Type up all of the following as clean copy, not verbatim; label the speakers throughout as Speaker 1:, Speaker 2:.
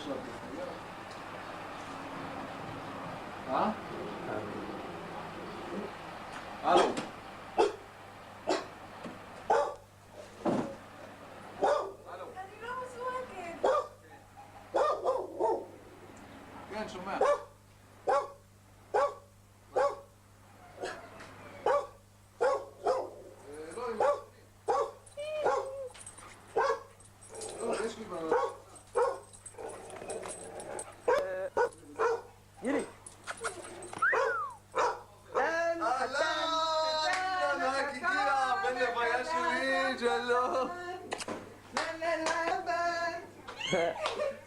Speaker 1: שלך. הלו.
Speaker 2: אני לא מסורקת.
Speaker 1: כן, שומע.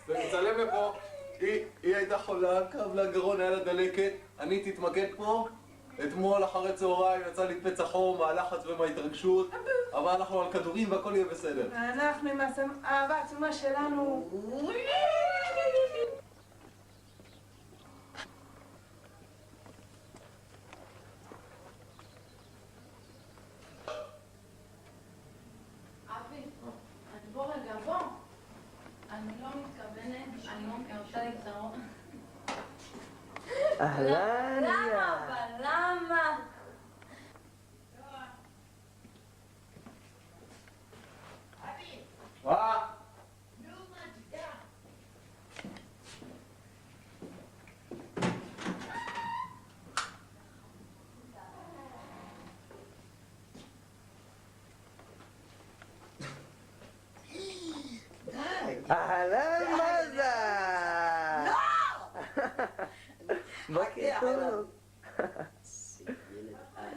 Speaker 1: תצלם לפה, היא הייתה חולה, כאב לה גרון, היה לה דלקת, אני תתמקד פה, אתמול אחרי צהריים יצא לי פצע חום מהלחץ ומההתרגשות, אבל אנחנו על כדורים והכל יהיה בסדר.
Speaker 2: אנחנו עם האהבה העצומה שלנו.
Speaker 3: בוא רגע, בוא. אני לא מתכוונת, אני רוצה לגזרות.
Speaker 4: אהלן,
Speaker 3: למה? אבל למה?
Speaker 1: מה?
Speaker 4: אהלן מזל! בוקר טוב.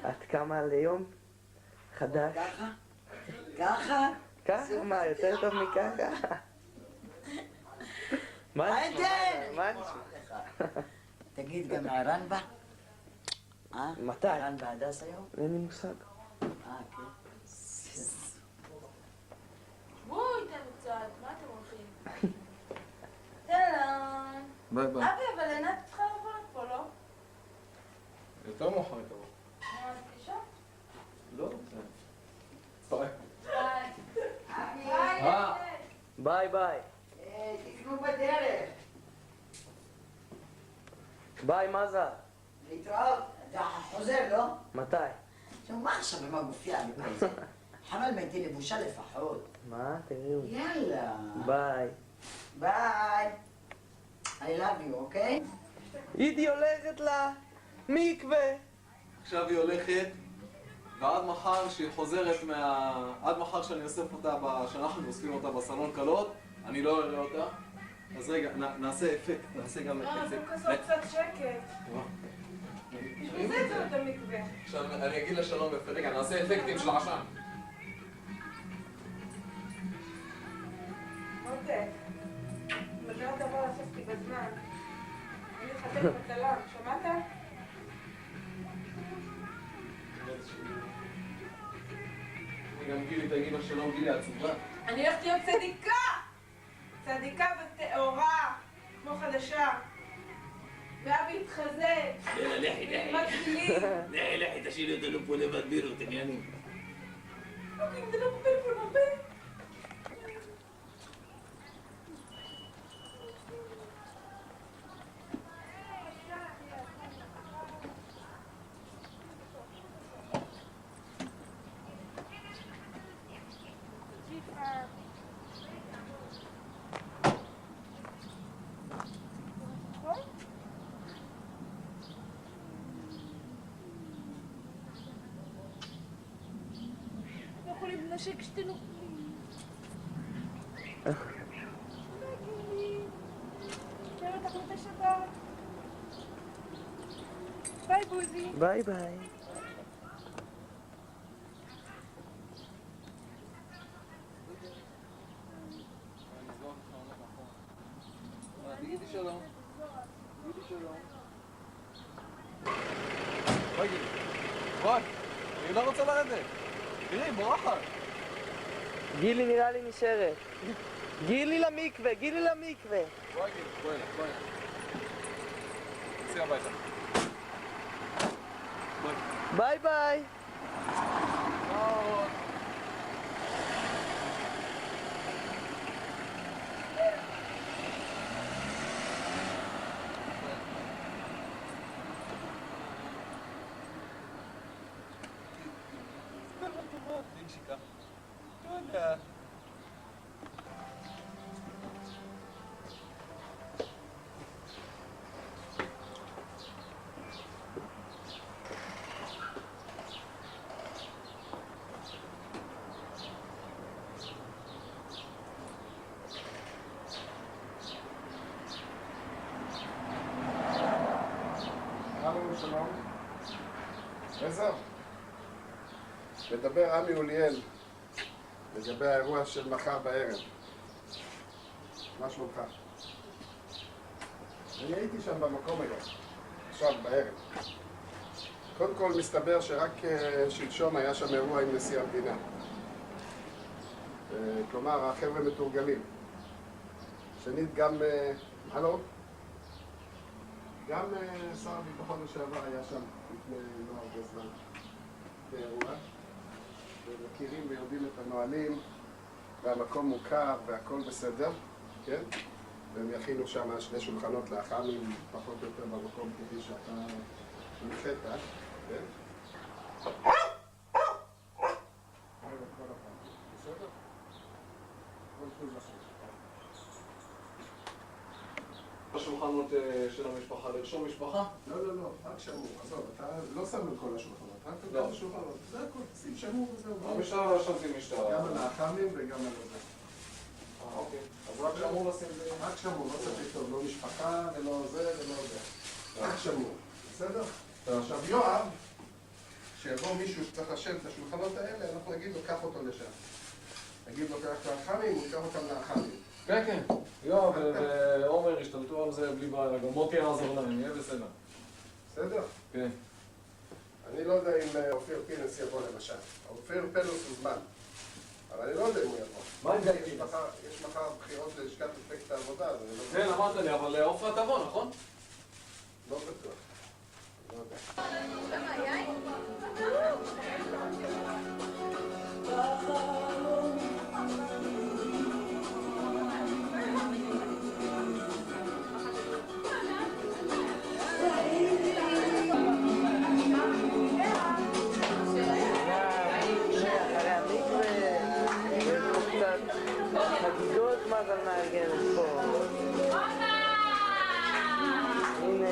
Speaker 4: את קמה ליום חדש?
Speaker 5: ככה?
Speaker 4: ככה? מה, יותר טוב מככה? מה נשמע?
Speaker 5: תגיד, גם ערן בא?
Speaker 4: מתי?
Speaker 5: ערן בהדס היום?
Speaker 4: אין לי מושג.
Speaker 5: כן.
Speaker 3: בואו איתנו קצת, מה אתם הולכים? שלום.
Speaker 1: ביי ביי.
Speaker 3: אבי, אבל עינת צריכה לבוא לפה, לא?
Speaker 1: יותר מאוחר איתו.
Speaker 3: מה, את אישה?
Speaker 1: לא, ביי.
Speaker 3: ביי.
Speaker 4: ביי ביי.
Speaker 5: תקנו בדרך.
Speaker 4: ביי מזל.
Speaker 5: להתראות. אתה חוזר, לא?
Speaker 4: מתי?
Speaker 5: עכשיו, מה עכשיו עם הגופייה וכל זה? חמל ביתי לבושה לפחות.
Speaker 4: מה? תראו.
Speaker 5: יאללה.
Speaker 4: ביי.
Speaker 5: ביי. I love you, אוקיי?
Speaker 4: אידי הולכת למקווה.
Speaker 1: עכשיו היא הולכת, ועד מחר שהיא חוזרת עד מחר שאני אוסף אותה, שאנחנו אוספים אותה בסלון קלות, אני לא אראה אותה. אז רגע, נעשה אפקט, נעשה גם אפקט.
Speaker 2: לא, זה כזאת קצת שקט. בשביל זה יצאנו את המקווה.
Speaker 1: עכשיו אני אגיד לה שלום יפה, רגע, נעשה אפקטים של עשן.
Speaker 2: מותק, מתי אתה בא לאסוף אותי בזמן? אני חתן בצלם, שמעת?
Speaker 1: גם גילי תגיד לה שלום, גילי עצובה.
Speaker 2: אני הולכת להיות צדיקה! צדיקה וטהורה, כמו חדשה. ואבי התחזק.
Speaker 6: יאללה, לכי, תשאירי אותנו פה לבד בירות, עניינים.
Speaker 2: אוקיי, זה לא בפלאפון הרבה. יכולים לנשק שתינו. נראה אותך בשבת. ביי בוזי.
Speaker 4: ביי ביי.
Speaker 1: תגידי שלום. תגידי שלום. בואי גילי. בואי. אני לא רוצה לרדת. תראי, בורחת.
Speaker 4: גילי נראה לי נשארת. גילי למקווה, גילי למקווה.
Speaker 1: בואי גילי, בואי אליי, בואי אליי. נצא הביתה. בואי.
Speaker 4: ביי ביי.
Speaker 1: ביי. נשיקה. לא יודע.
Speaker 7: שלום. וזהו. מדבר עמי אוליאל לגבי האירוע של מחר בערב. מה שלומך? אני הייתי שם במקום היום, עכשיו בערב. קודם כל מסתבר שרק שלשום היה שם אירוע עם נשיא המדינה. כלומר, החבר'ה מתורגלים. שנית גם... הלו? גם שר הביטחון לשעבר היה שם לפני לא הרבה זמן באירוע, ומכירים ויודעים את הנהלים, והמקום מוכר והכל בסדר, כן? והם יכינו שם 2 שולחנות לאח"מים, פחות או יותר במקום כפי שאתה הנחית, כן? בסדר? כל טוב לכם.
Speaker 1: השולחנות של המשפחה, לרשום משפחה?
Speaker 7: לא, רק שמור, עזוב, אתה לא שם את כל השולחנות, רק את כל השולחנות, זה הכל, שים שמור וזהו.
Speaker 1: המשטרה לא שמתי משטרה.
Speaker 7: גם על האח"מים וגם על זה.
Speaker 1: אוקיי, אז רק שמור לשים זה?
Speaker 7: רק שמור, לא צריך לכתוב, לא משפחה ולא זה ולא זה. רק שמור, בסדר? עכשיו יואב, שיבוא מישהו שצריך לשבת את השולחנות האלה, אנחנו נגיד לו, קח אותו לשם. נגיד לו, קח את האח"מים, הוא ייקח אותם לאח"מים.
Speaker 1: כן, כן. יואב ועומר השתלטו על זה בלי בעיה, גם מוטי יעזור להם, יהיה בסדר.
Speaker 7: בסדר?
Speaker 1: כן.
Speaker 7: אני לא יודע אם אופיר פינס יבוא למשל. אופיר פינס הוא זמן. אבל אני לא יודע אם הוא יבוא.
Speaker 1: מה עם גיא פינס?
Speaker 7: יש מחר בחירות ללשכת מפלגת העבודה, אז אני לא...
Speaker 1: כן, אמרת לי, אבל עופרה תבוא, נכון?
Speaker 7: לא בטוח. לא יודע.
Speaker 4: חגיגות מזל מארגנת פה. הנה.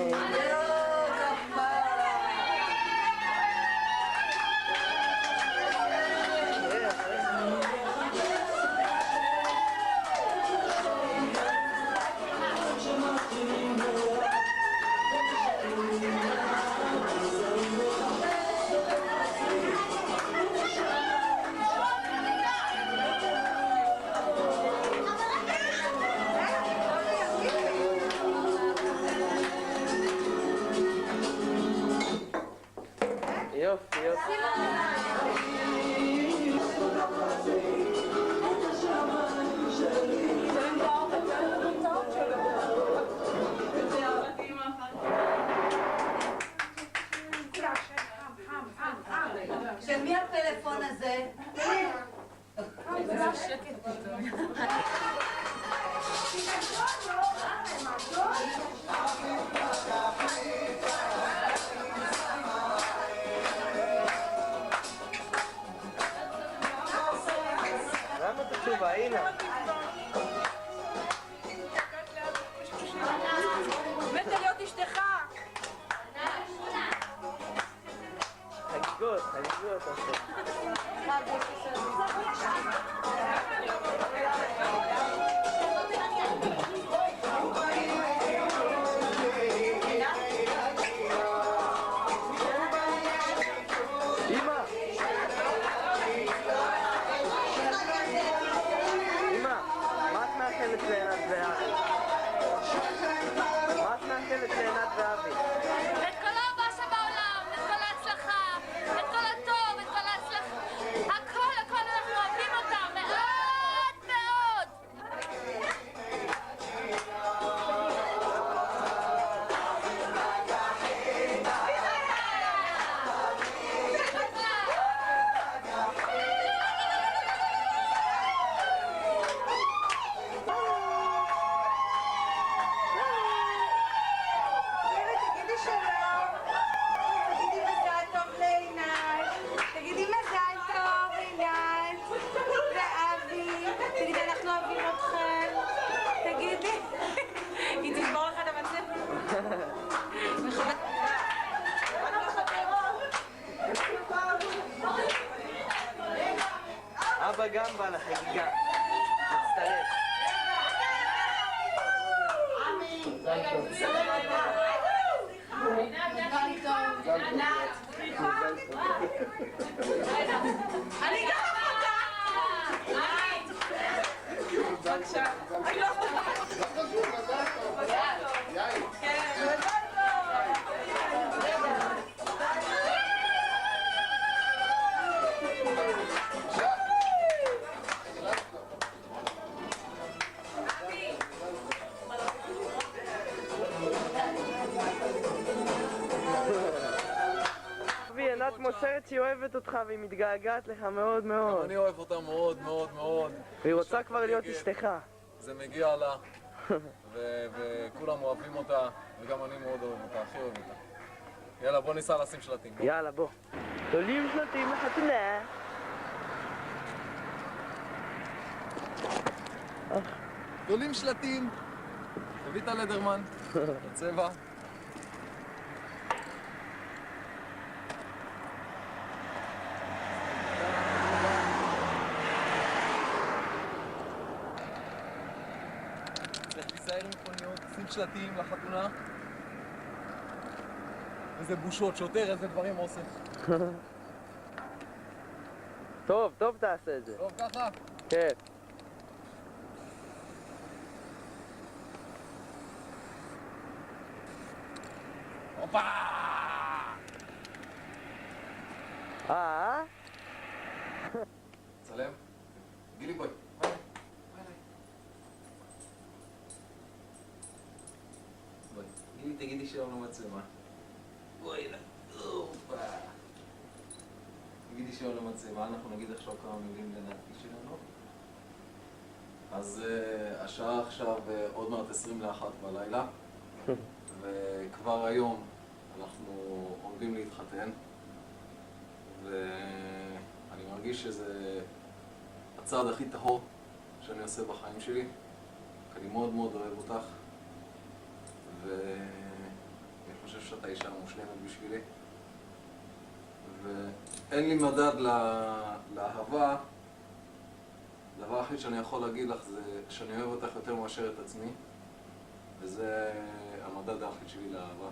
Speaker 4: יופי, יופי.
Speaker 5: של מי הפלאפון הזה?
Speaker 4: למה את התשובה? הנה.
Speaker 2: מתה להיות אשתך.
Speaker 4: חגיגות, חגיגות.
Speaker 3: את כל האהבה שבעולם, את כל ההצלחה, את כל הטוב, את כל ההצלחה. הכל, הכל, אנחנו אוהבים אותם.
Speaker 4: אבא גם בא לחגיגה. מצטרף.
Speaker 2: אני גם אחותה! בבקשה. אני לא יכולה.
Speaker 7: יאיר.
Speaker 2: כן, מזל טוב!
Speaker 4: אבי, עינת מוסרת שהיא אוהבת אותך והיא מתגעגעת לך מאוד מאוד.
Speaker 1: אני אוהב אותה מאוד מאוד מאוד.
Speaker 4: והיא רוצה כבר להיות אשתך.
Speaker 1: זה מגיע לה, וכולם אוהבים אותה, וגם אני מאוד אוהב אותה, הכי אוהב אותה. יאללה, בוא ניסע לשים שלטים.
Speaker 4: יאללה, בוא. תולים שלטים לחתונה.
Speaker 1: תולים שלטים. תביא את הלדרמן, הצבע. צריך תיזהר מכוניות, שים שלטים לחתונה. איזה בושות, שוטר, איזה דברים עושה.
Speaker 4: טוב, טוב תעשה את זה.
Speaker 1: טוב, ככה.
Speaker 4: כן.
Speaker 1: הופה! צלם. גילי בואי. בואי. גילי תגידי שלום למצלמה. בואי הנה. הופה. תגידי שלום למצלמה, אנחנו נגיד עכשיו כמה מילים לנתי שלנו. אז השעה עכשיו עוד מעט 21 בלילה. וכבר היום אנחנו עומדים להתחתן, ואני מרגיש שזה הצעד הכי טהור שאני עושה בחיים שלי, כי אני מאוד מאוד אוהב אותך, ואני חושב שאת האישה המושלמת בשבילי, ואין לי מדד לאהבה. הדבר הכי שאני יכול להגיד לך זה שאני אוהב אותך יותר מאשר את עצמי, וזה המדד היחיד שלי לאהבה.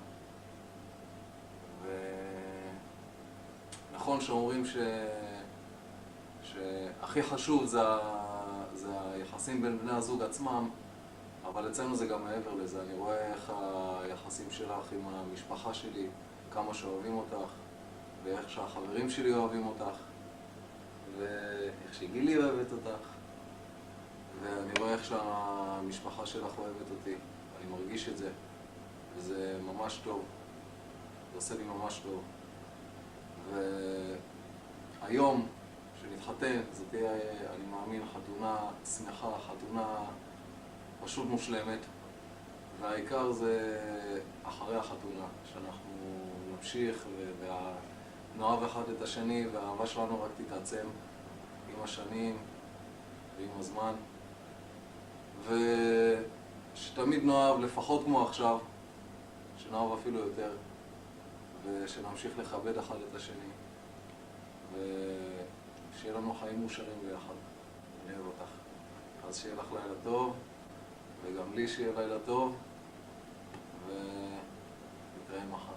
Speaker 1: ונכון שאומרים שהכי חשוב זה היחסים בין בני הזוג עצמם, אבל אצלנו זה גם מעבר לזה. אני רואה איך היחסים שלך עם המשפחה שלי, כמה שאוהבים אותך, ואיך שהחברים שלי אוהבים אותך, ואיך שגילי אוהבת אותך, ואני רואה איך שהמשפחה שלך אוהבת אותי. אני מרגיש את זה, וזה ממש טוב, זה עושה לי ממש טוב. והיום, כשנתחתן, זה תהיה, אני מאמין, חתונה שמחה, חתונה פשוט מושלמת, והעיקר זה אחרי החתונה, שאנחנו נמשיך ונאהב אחד את השני, והאהבה שלנו רק תתעצם עם השנים ועם הזמן. שתמיד נאהב לפחות כמו עכשיו, שנאהב אפילו יותר, ושנמשיך לכבד אחד את השני, ושיהיה לנו חיים מאושרים ביחד. אני אוהב אותך. אז שיהיה לך לילה טוב, וגם לי שיהיה לילה טוב, ונתראה מחר.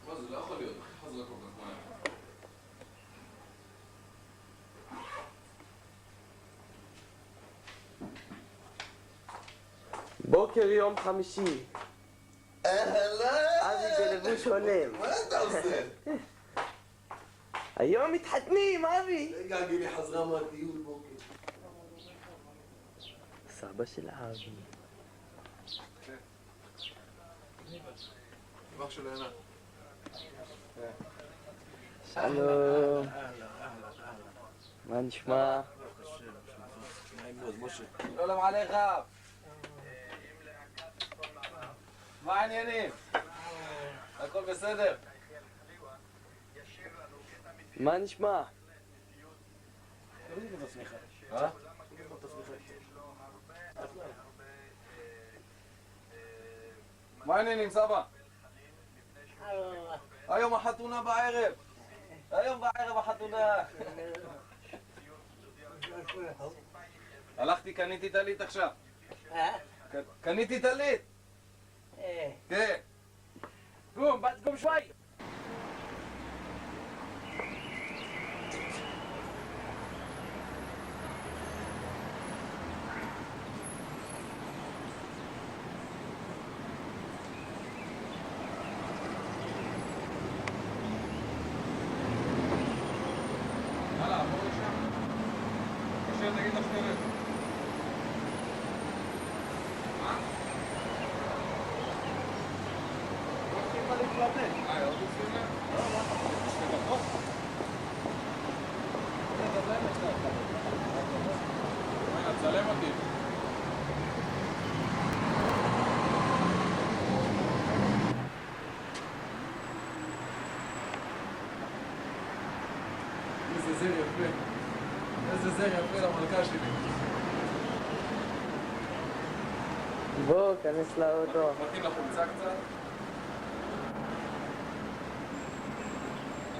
Speaker 1: מה זה לא יכול להיות, הכי חזק כל כך מהר.
Speaker 4: בוקר יום חמישי.
Speaker 1: אהלן!
Speaker 4: אבי בלבוש הולם.
Speaker 1: מה אתה עושה?
Speaker 4: היום מתחתנים, אבי!
Speaker 1: רגע, גילי חזרה מהטיול בוקר.
Speaker 4: סבא של אבי.
Speaker 1: אח של עינה.
Speaker 4: שלום. מה נשמע?
Speaker 1: שלום עליך. מה העניינים? הכל בסדר?
Speaker 4: מה נשמע?
Speaker 1: מה העניינים, סבא? היום החתונה בערב. היום בערב החתונה. הלכתי, קניתי טלית עכשיו. קניתי טלית. כן.
Speaker 6: قوم بعد قوم شوي.
Speaker 1: הלאה, בואו לשם. קשה, תגיד לך תלך. מה? לא צריכה להתלבט. עוד עושים להם? לא, מה אתה חושב? שתי דקות? רגע, תצלם אותי. איזה זר יפה. איזה זר יפה למלכה שלי.
Speaker 4: בוא, כנס לאוטו.
Speaker 1: מתאים לחולצה קצת.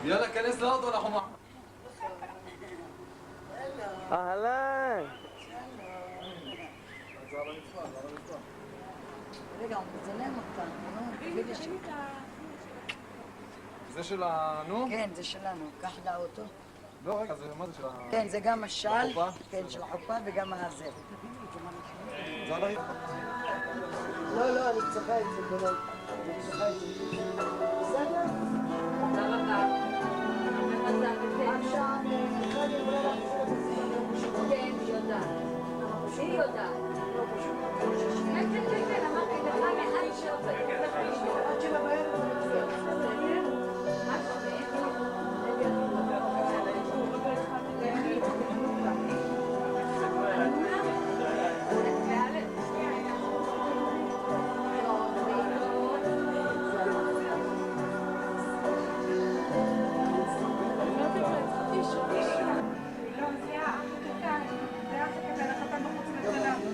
Speaker 1: יאללה, כנס לאוטו, אנחנו מה...
Speaker 4: אהלן.
Speaker 5: רגע, הוא מצלם אותנו, נו, תביא לי שם.
Speaker 1: זה של ה... נו?
Speaker 5: כן, זה שלנו, קח לאוטו.
Speaker 1: לא, רגע, מה זה של ה...
Speaker 5: כן, זה גם השל,
Speaker 1: החופה?
Speaker 5: כן, של החופה וגם הזה.
Speaker 1: זה על הרצפה.
Speaker 5: לא, לא, אני צוחקת, זה באמת. אני צוחקת. בסדר? עכשיו, אני יכולה להחזיר את זה.
Speaker 2: כן, היא יודעת. היא יודעת. כן, כן, כן, כן, אמרתי לך מעל שעובדת.
Speaker 5: עד שבע בערב אני אחזיר.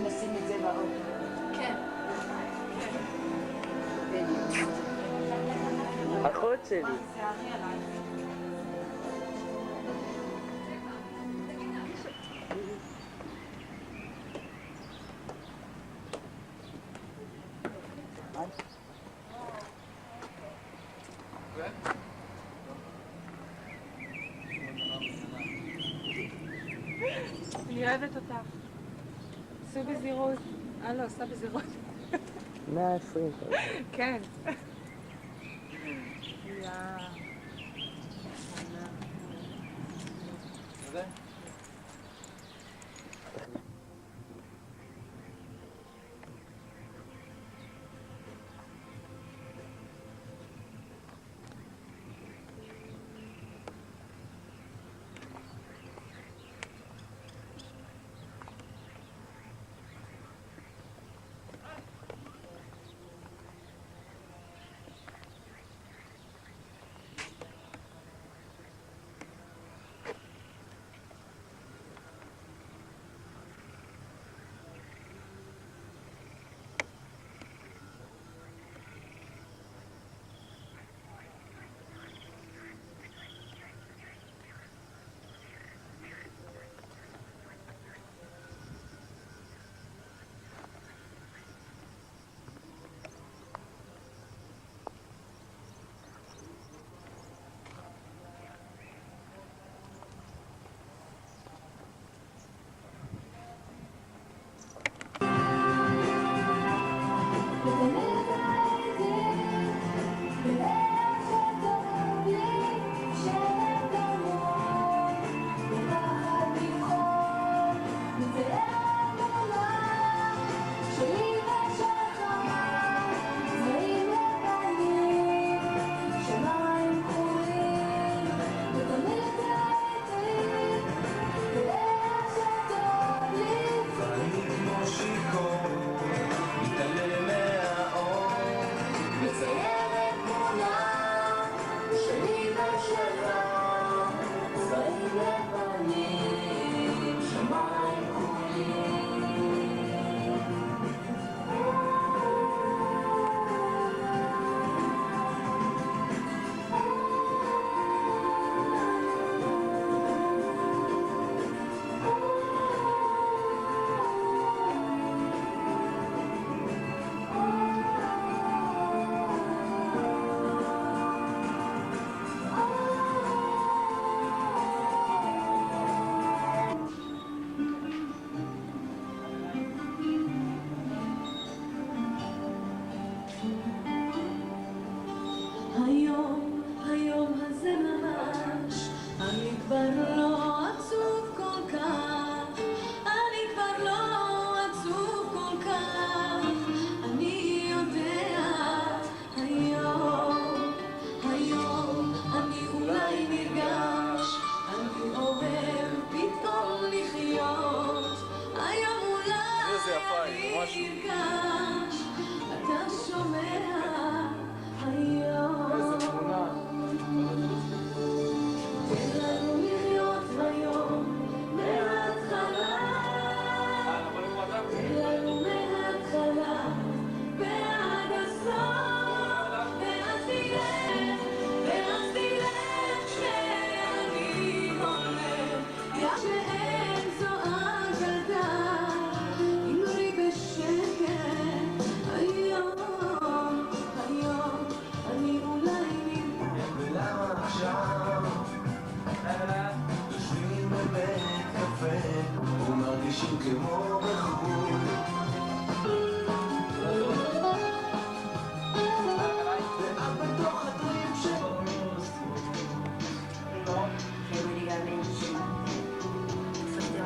Speaker 5: נשים את זה באוטו.
Speaker 3: כן.
Speaker 4: אחות שלי.
Speaker 2: אני אוהבת אותך. עשו בזירות. לא, עושה בזירות.
Speaker 4: 120.
Speaker 2: כן.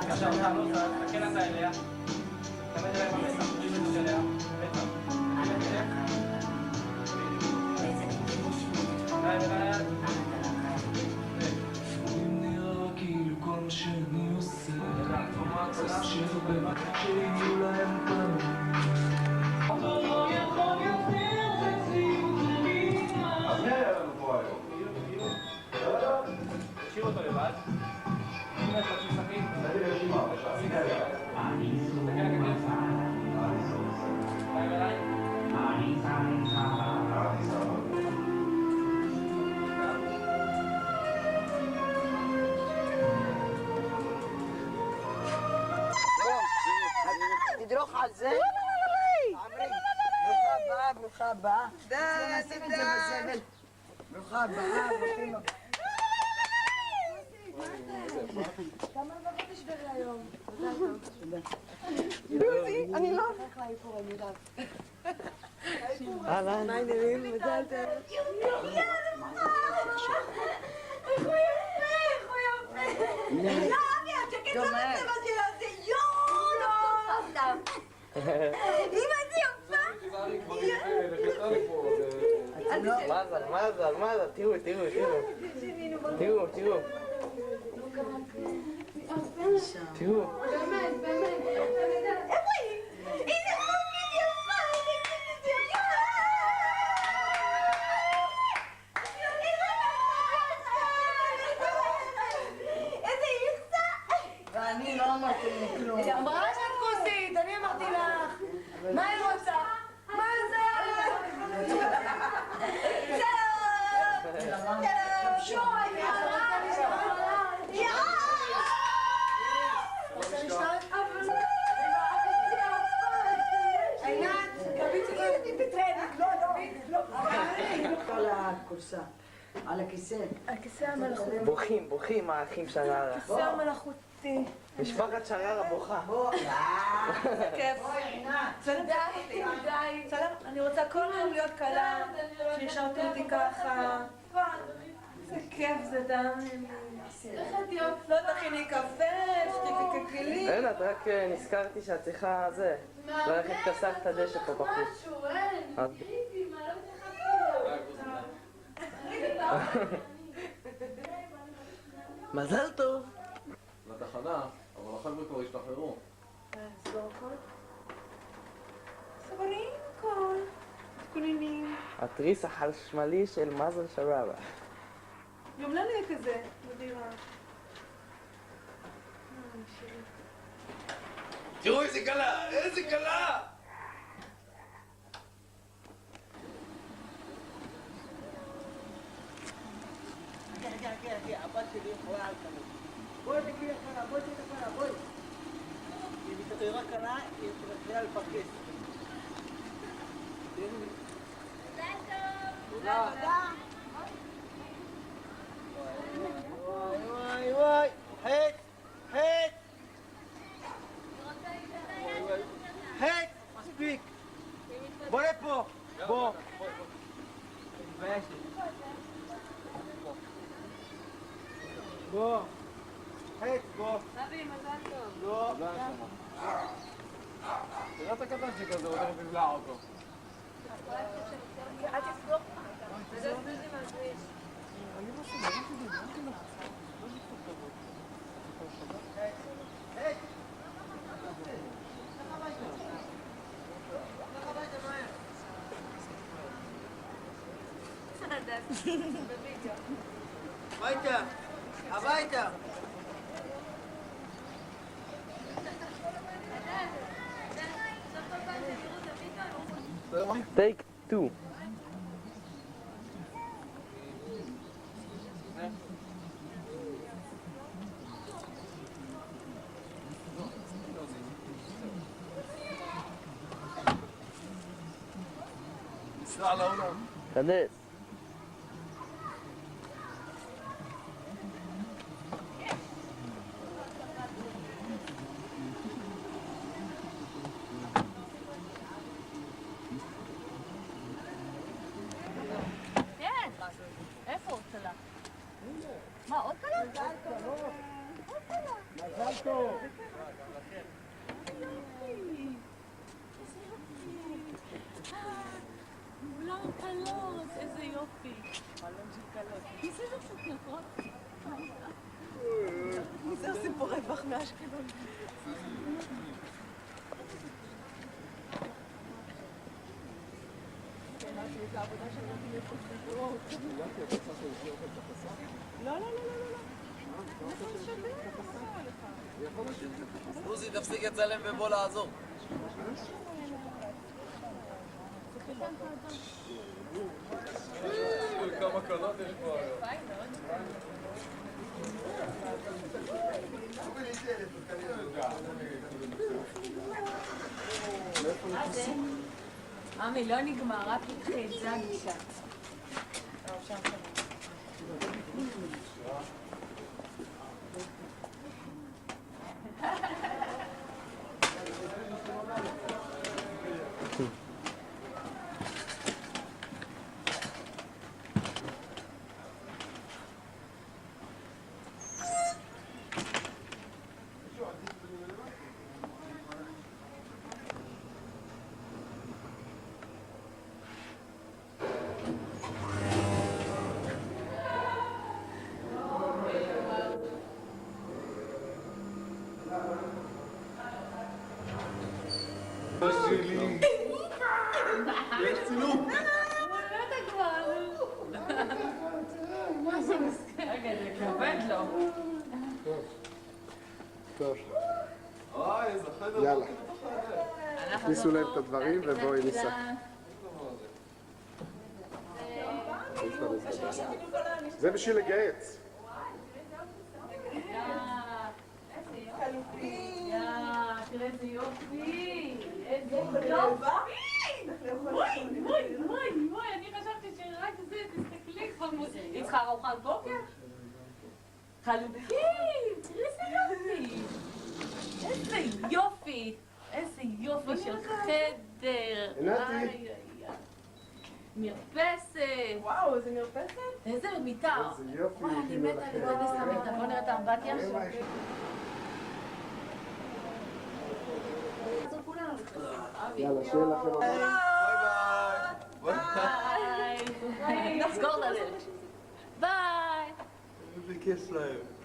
Speaker 6: עכשיו אתה לא צריך, תקן אתה אליה. תמיד אליה במסע, תריב את זה אליה. בטח.
Speaker 8: אם נראה כאילו כל מה שאני עושה תשאיר במקום שיהיו להם פנים לא יכול יותר לצים
Speaker 1: אז מי היה לנו פה היום?
Speaker 6: תשאיר אותו לבד. אם יש לך שחקים,
Speaker 1: תגיד רשימה, בבקשה.
Speaker 6: תסתכל על הכסף. ביי ביי.
Speaker 5: תדרוך על זה. עמרי, ברוכה הבאה. נשים את זה בזבל. ברוכה הבאה, ברוכים הבאים.
Speaker 2: כמה לבבות יש ברי היום?
Speaker 5: יוזי, אני לא...
Speaker 2: איך לאיפור, אני יודעת.
Speaker 4: אהלן.
Speaker 5: מה העניינים? מזל טוב.
Speaker 2: איך הוא יפה, איך הוא יפה. לא, אבי, השקט לא בצבע שלו, זה יואו, לא סתם. אמא, זה יפה.
Speaker 4: מזל, תראו. תראו.
Speaker 3: באמת, באמת.
Speaker 2: איפה היא? איזה חוקית יפה, איזה יפה. איזה יפה.
Speaker 5: ואני לא אמרתי לי כלום.
Speaker 2: היא אמרה שאת כוסית, אני אמרתי לך. מה היא רוצה? מה זה? שלום! שלום! רוצה לשתות? עינת,
Speaker 5: על הכורסה, על הכיסא.
Speaker 2: הכיסא המלאכותי.
Speaker 4: בוכים האחים שררה.
Speaker 2: הכיסא המלאכותי.
Speaker 4: משפחת שררה בוכה.
Speaker 2: כיף. די. בסדר? אני רוצה כל יום להיות קלה, שישרתו אותי ככה. זה כיף, זה דם. לא תכיני קפה, שתיתי ככלים.
Speaker 4: אין, את רק נזכרתי שאת צריכה זה. ללכת כסח את הדשא פה בחוץ. אז- מזל טוב.
Speaker 1: לתחנה, אבל החבר'ה כבר השתחררו.
Speaker 2: סבונים, הכל. תקונינים.
Speaker 4: התריס החשמלי של מזל שררה.
Speaker 2: גם לנו יהיה כזה, בדירה.
Speaker 1: תראו איזה קלה! איזה קלה!
Speaker 5: הבת שלי יכולה על כמות. בואי תגידי אחרה, בואי תגידי אחרה, בואי. היא מתעוררה קלה, היא מתחילה לפרכס. תודה. וואי, חץ, מספיק. בוא לפה, בוא. בוא. חץ, בוא.
Speaker 2: אבי, מזל טוב.
Speaker 5: לא.
Speaker 1: תראה את הקטנצ'יק הזה, הוא תכף יבלע אותו.
Speaker 2: אל תסגור. זה עושה לי מהכביש.
Speaker 5: הביתה.
Speaker 4: Take 2.
Speaker 1: סע לעולם.
Speaker 4: חדש.
Speaker 5: מזל טוב.
Speaker 3: אולם קלות, איזה יופי.
Speaker 5: חלום של קלות.
Speaker 3: זה לא קצת נכון?
Speaker 2: מזה עושים פה רווח מאשקלון.
Speaker 1: עוזי, תפסיק לצלם ובוא לעזור. כמה קולות יש פה היום.
Speaker 3: עמי, לא נגמר, רק התחיל, זה הגישה.
Speaker 1: יש צילום.
Speaker 3: רגע, זה כבד לו.
Speaker 7: טוב,
Speaker 1: אוי, איזה חדר.
Speaker 7: יאללה. תכניסו להם את הדברים ובואי ניסע. זה בשביל לגייץ.
Speaker 3: תראה איזה יופי. איזה יופי. וואי, אני חשבתי שרק זה, תסתכלי כבר מוזיקה. היא צריכה ארוחת בוקר? חלוקים, תראי איזה יופי. איזה יופי של חדר.
Speaker 7: עינתי.
Speaker 3: מרפסת.
Speaker 2: וואו, איזה מרפסת.
Speaker 3: איזה מיטה.
Speaker 7: איזה יופי.
Speaker 3: וואי, אני מתה להיכנס למיטה. בוא נראה את האמבטיה.
Speaker 7: יאללה, שיהיה לכם.
Speaker 1: ביי ביי.
Speaker 3: ביי. נסגור את הדלת. ביי.
Speaker 1: איזה כיף להם.